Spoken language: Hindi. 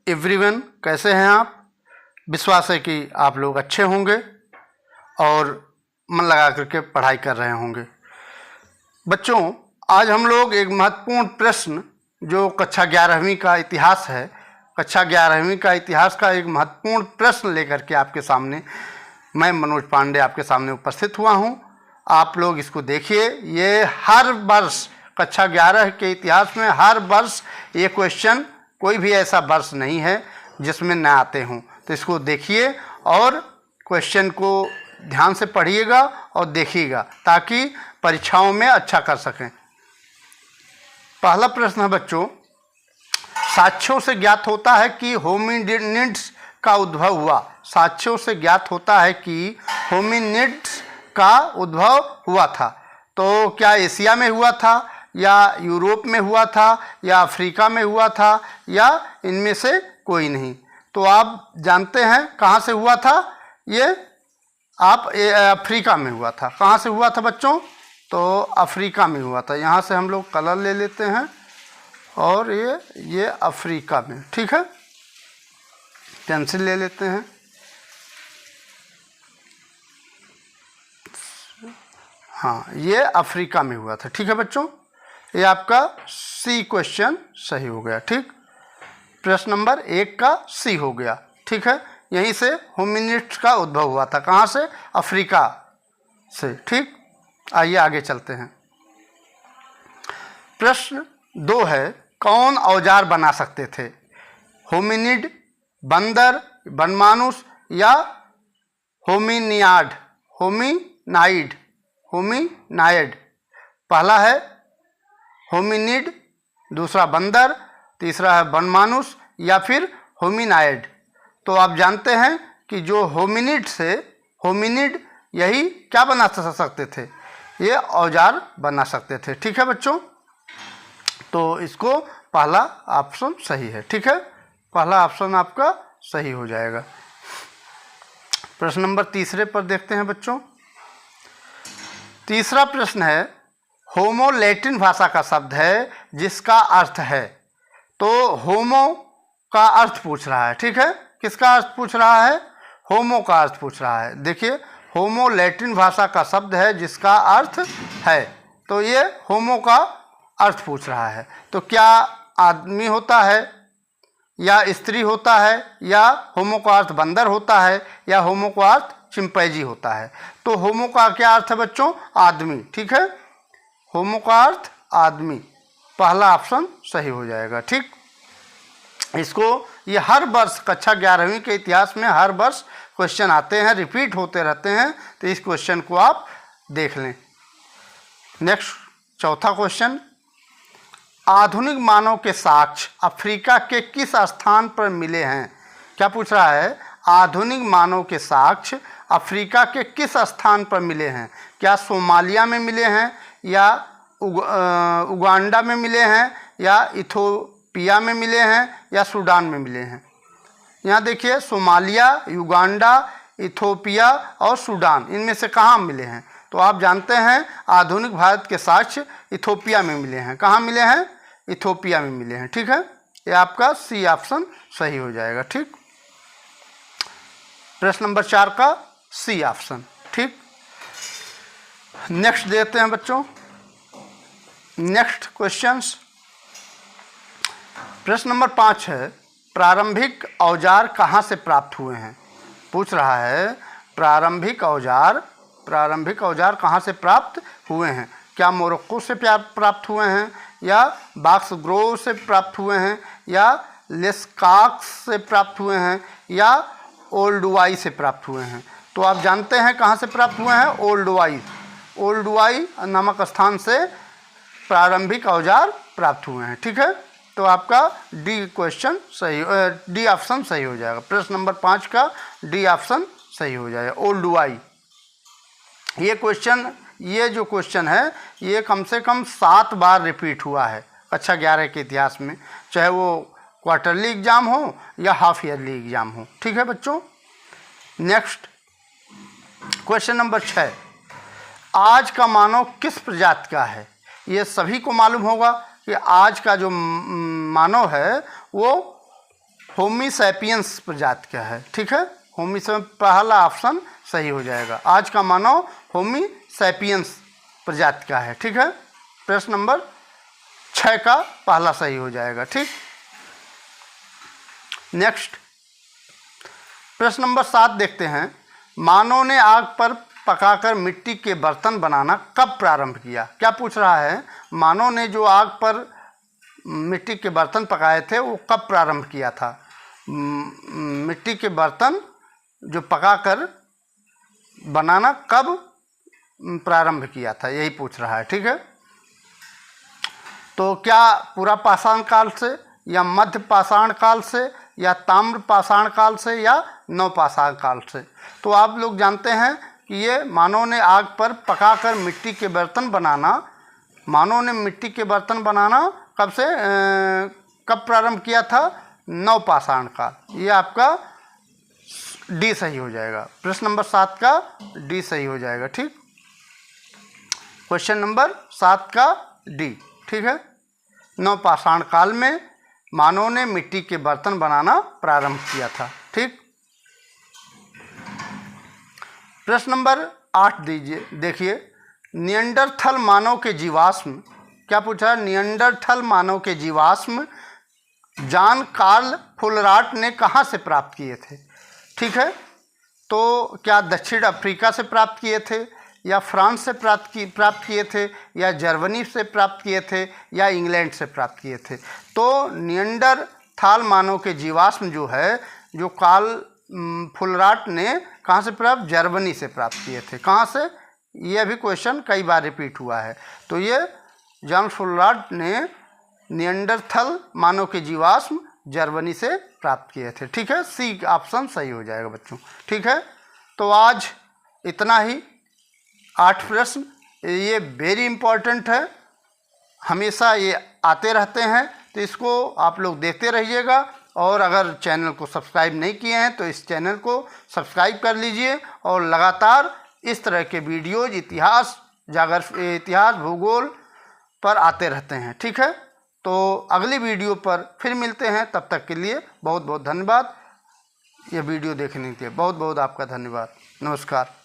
एवरीवन, कैसे हैं आप? विश्वास है कि आप लोग अच्छे होंगे और मन लगा करके पढ़ाई कर रहे होंगे। बच्चों, आज हम लोग एक महत्वपूर्ण प्रश्न जो कक्षा 11वीं का इतिहास है, कक्षा 11वीं का इतिहास का एक महत्वपूर्ण प्रश्न लेकर के आपके सामने मैं मनोज पांडे आपके सामने उपस्थित हुआ हूं। आप लोग इसको देखिए। ये हर वर्ष कक्षा 11 के इतिहास में हर वर्ष ये क्वेश्चन, कोई भी ऐसा वर्ष नहीं है जिसमें न आते हों। तो इसको देखिए और क्वेश्चन को ध्यान से पढ़िएगा और देखिएगा ताकि परीक्षाओं में अच्छा कर सकें। पहला प्रश्न है बच्चों, साक्ष्यों से ज्ञात होता है कि होमिनिड्स का उद्भव हुआ। साक्ष्यों से ज्ञात होता है कि होमिनिड्स का उद्भव हुआ था। तो क्या एशिया में हुआ था, या यूरोप में हुआ था, या अफ्रीका में हुआ था, या इनमें से कोई नहीं? तो आप जानते हैं कहाँ से हुआ था। ये अफ्रीका में हुआ था। कहाँ से हुआ था बच्चों? तो अफ्रीका में हुआ था। यहाँ से हम लोग कलर ले लेते हैं और ये अफ्रीका में, ठीक है। पेंसिल ले लेते हैं। हाँ, ये अफ्रीका में हुआ था, ठीक है बच्चों। ये आपका सी क्वेश्चन सही हो गया, ठीक। प्रश्न नंबर 1 का सी हो गया, ठीक है। यहीं से होमिनिड्स का उद्भव हुआ था। कहाँ से? अफ्रीका से, ठीक। आइए आगे चलते हैं। प्रश्न 2 है, कौन औजार बना सकते थे? होमिनिड, बंदर, वनमानुष, या होमिनियाड, होमिनाइड। पहला है होमिनिड, दूसरा बंदर, तीसरा है वनमानुष, या फिर होमिनाइड। तो आप जानते हैं कि जो होमिनिड से होमिनिड यही क्या बना सकते थे? ये औजार बना सकते थे, ठीक है बच्चों। तो इसको पहला ऑप्शन सही है, ठीक है। पहला ऑप्शन आपका सही हो जाएगा। प्रश्न नंबर 3 पर देखते हैं बच्चों। तीसरा प्रश्न है, होमो लैटिन भाषा का शब्द है जिसका अर्थ है। तो होमो का अर्थ पूछ रहा है, ठीक है। किसका अर्थ पूछ रहा है? होमो का अर्थ पूछ रहा है। देखिए, होमो लैटिन भाषा का शब्द है जिसका अर्थ है। तो ये होमो का अर्थ पूछ रहा है। तो क्या आदमी होता है, या स्त्री होता है, या होमो का अर्थ बंदर होता है, या होमो का अर्थ चिंपैंजी होता है? तो होमो का क्या अर्थ है बच्चों? आदमी, ठीक है। होमो का अर्थ आदमी। पहला ऑप्शन सही हो जाएगा, ठीक। इसको ये हर वर्ष कक्षा 11वीं के इतिहास में हर वर्ष क्वेश्चन आते हैं, रिपीट होते रहते हैं। तो इस क्वेश्चन को आप देख लें। नेक्स्ट, चौथा क्वेश्चन, आधुनिक मानव के साक्ष्य अफ्रीका के किस स्थान पर मिले हैं? क्या पूछ रहा है? आधुनिक मानव के साक्ष्य अफ्रीका के किस स्थान पर मिले हैं? क्या सोमालिया में मिले हैं, या उगांडा में मिले हैं, या इथोपिया में मिले हैं, या सूडान में मिले हैं? यहाँ देखिए, सोमालिया, युगांडा, इथोपिया और सूडान, इनमें से कहाँ मिले हैं? तो आप जानते हैं आधुनिक भारत के साक्ष्य इथोपिया में मिले हैं। कहाँ मिले हैं? इथोपिया में मिले हैं, ठीक है। ये आपका सी ऑप्शन सही हो जाएगा, ठीक। प्रश्न नंबर 4 का सी ऑप्शन, ठीक। नेक्स्ट देते हैं बच्चों। Next questions. प्रश्न नंबर 5 है, प्रारंभिक औजार कहाँ से प्राप्त हुए हैं? पूछ रहा है प्रारंभिक औजार कहाँ से प्राप्त हुए हैं? क्या मोरक्को से प्राप्त हुए हैं, या बॉक्स ग्रोव से प्राप्त हुए हैं, या लेस्काक्स से प्राप्त हुए हैं, या ओल्डुआई से प्राप्त हुए हैं? तो आप जानते हैं कहाँ से प्राप्त हुए हैं? ओल्डुआई नामक स्थान से प्रारंभिक औजार प्राप्त हुए हैं, ठीक है। तो आपका डी क्वेश्चन सही, डी ऑप्शन सही हो जाएगा। प्रश्न नंबर 5 का डी ऑप्शन सही हो जाएगा, ओल्डुआई। ये जो क्वेश्चन है ये कम से कम 7 बार रिपीट हुआ है कक्षा 11 के इतिहास में, चाहे वो क्वार्टरली एग्जाम हो या हाफ ईयरली एग्जाम हो, ठीक है बच्चों। नेक्स्ट क्वेश्चन नंबर 6, आज का मानव किस प्रजाति का है? ये सभी को मालूम होगा कि आज का जो मानव है वो होमी सैपियंस प्रजाति का है। ठीक है, होमी से पहला ऑप्शन सही हो जाएगा। आज का मानव होमी सैपियंस प्रजाति का है। ठीक है, प्रश्न नंबर 6 का पहला सही हो जाएगा। ठीक, नेक्स्ट प्रश्न नंबर 7 देखते हैं। मानव ने आग पर पकाकर मिट्टी के बर्तन बनाना कब प्रारंभ किया? क्या पूछ रहा है, मानव ने जो आग पर मिट्टी के बर्तन पकाए थे वो कब प्रारंभ किया था? मिट्टी के बर्तन जो पकाकर बनाना कब प्रारंभ किया था, यही पूछ रहा है। ठीक है, तो क्या पूरा पाषाण काल से, या मध्य पाषाण काल से, या ताम्र पाषाण काल से, या नव पाषाण काल से? तो आप लोग जानते हैं कि ये मानव ने आग पर पकाकर मिट्टी के बर्तन बनाना, मानव ने मिट्टी के बर्तन बनाना कब से कब प्रारंभ किया था? नव पाषाण काल। ये आपका डी सही हो जाएगा। प्रश्न नंबर 7 का डी सही हो जाएगा। ठीक, क्वेश्चन नंबर 7 का डी। ठीक है, नव पाषाण काल में मानव ने मिट्टी के बर्तन बनाना प्रारंभ किया था। ठीक, प्रश्न नंबर 8 देखिए। निएंडरथल मानव के जीवाश्म, क्या पूछा? निएंडरथल मानव के जीवाश्म जॉन कार्ल फुलराट ने कहाँ से प्राप्त किए थे? ठीक है, तो क्या दक्षिण अफ्रीका से प्राप्त किए थे, या फ्रांस से प्राप्त किए थे, या जर्मनी से प्राप्त किए थे, या इंग्लैंड से प्राप्त किए थे? तो निएंडरथाल मानव के जीवाश्म जो है, जो कार्ल फुलराट ने कहाँ से प्राप्त? जर्मनी से प्राप्त किए थे। कहाँ से? ये भी क्वेश्चन कई बार रिपीट हुआ है। तो ये जॉन फुलराट ने निएंडरथल मानव के जीवाश्म जर्मनी से प्राप्त किए थे। ठीक है, सी ऑप्शन सही हो जाएगा बच्चों। ठीक है, तो आज इतना ही। 8 प्रश्न, ये वेरी इम्पॉर्टेंट है, हमेशा ये आते रहते हैं, तो इसको आप लोग देखते रहिएगा। और अगर चैनल को सब्सक्राइब नहीं किए हैं तो इस चैनल को सब्सक्राइब कर लीजिए, और लगातार इस तरह के वीडियोज इतिहास भूगोल पर आते रहते हैं। ठीक है, तो अगली वीडियो पर फिर मिलते हैं। तब तक के लिए बहुत बहुत धन्यवाद। ये वीडियो देखने के लिए बहुत बहुत आपका धन्यवाद। नमस्कार।